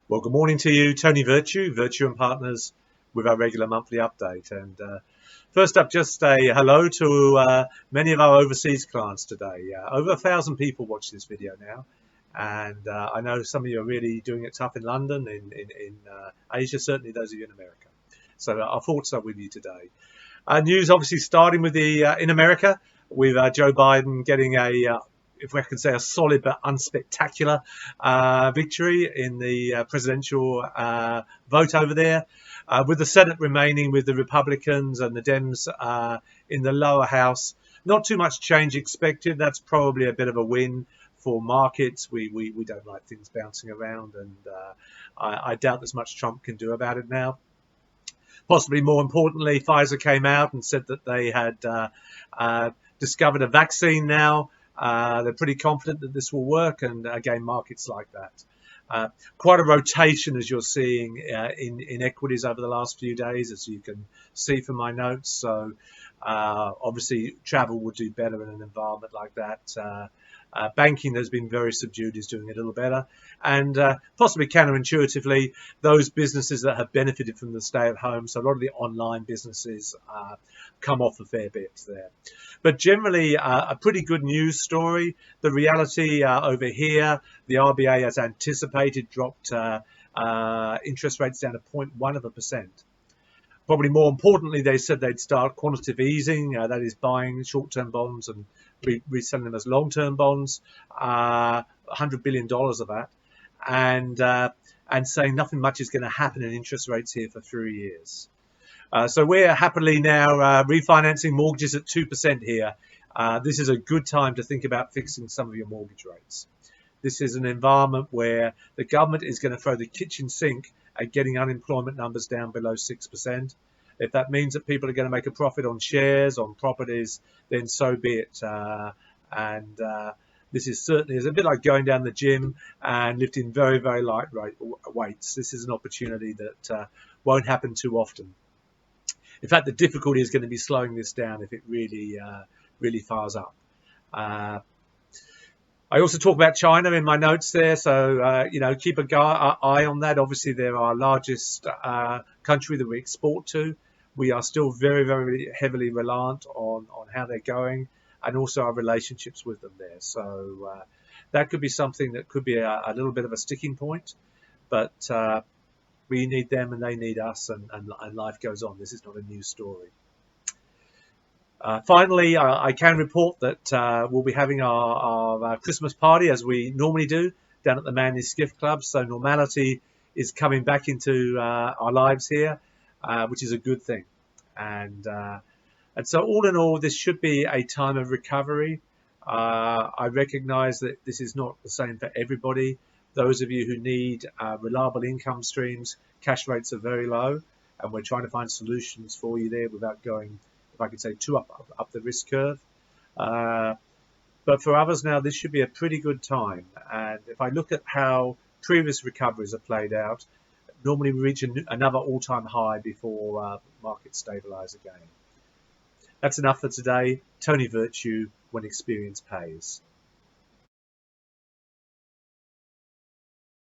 Well, good morning to you, Tony Virtue, Virtue and Partners, with our regular monthly update. And first up, just a hello to many of our overseas clients today. Over 1,000 people watch this video now, and I know some of you are really doing it tough in London, in Asia, certainly those of you in America. So our thoughts are with you today. News obviously starting with the in America, with Joe Biden getting if we can say, a solid but unspectacular victory in the presidential vote over there, with the Senate remaining with the Republicans and the Dems in the lower house. Not too much change expected. That's probably a bit of a win for markets. We don't like things bouncing around, and I doubt there's much Trump can do about it now. Possibly more importantly, Pfizer came out and said that they had discovered a vaccine now. They're pretty confident that this will work, and again, markets like that. Quite a rotation, as you're seeing in equities over the last few days, as you can see from my notes. So obviously, travel would do better in an environment like that. Banking has been very subdued, is doing a little better. And possibly counterintuitively, those businesses that have benefited from the stay at home, so a lot of the online businesses come off a fair bit there. But generally, a pretty good news story. The reality over here, the RBA, as anticipated, dropped interest rates down to 0.1%. Probably more importantly, they said they'd start quantitative easing, that is buying short-term bonds and reselling them as long-term bonds, $100 billion of that, and saying nothing much is going to happen in interest rates here for 3 years. So we're happily now refinancing mortgages at 2% here. This is a good time to think about fixing some of your mortgage rates. This is an environment where the government is going to throw the kitchen sink at getting unemployment numbers down below 6%. If that means that people are going to make a profit on shares, on properties, then so be it. This is certainly a bit like going down the gym and lifting very, very light weights. This is an opportunity that won't happen too often. In fact, the difficulty is going to be slowing this down if it really fires up. I also talk about China in my notes there, so keep an eye on that. Obviously, they're our largest country that we export to. We are still very, very heavily reliant on how they're going, and also our relationships with them there. So that could be something that could be a little bit of a sticking point, but we need them and they need us, and life goes on. This is not a news story. Finally, I can report that we'll be having our Christmas party, as we normally do, down at the Manly Skiff Club. So normality is coming back into our lives here, which is a good thing. And so all in all, this should be a time of recovery. I recognise that this is not the same for everybody. Those of you who need reliable income streams, cash rates are very low, and we're trying to find solutions for you there without going, if I could say, too up the risk curve. But for others now, this should be a pretty good time. And if I look at how previous recoveries are played out, normally we reach another all-time high before markets stabilise again. That's enough for today. Tony Virtue, when experience pays.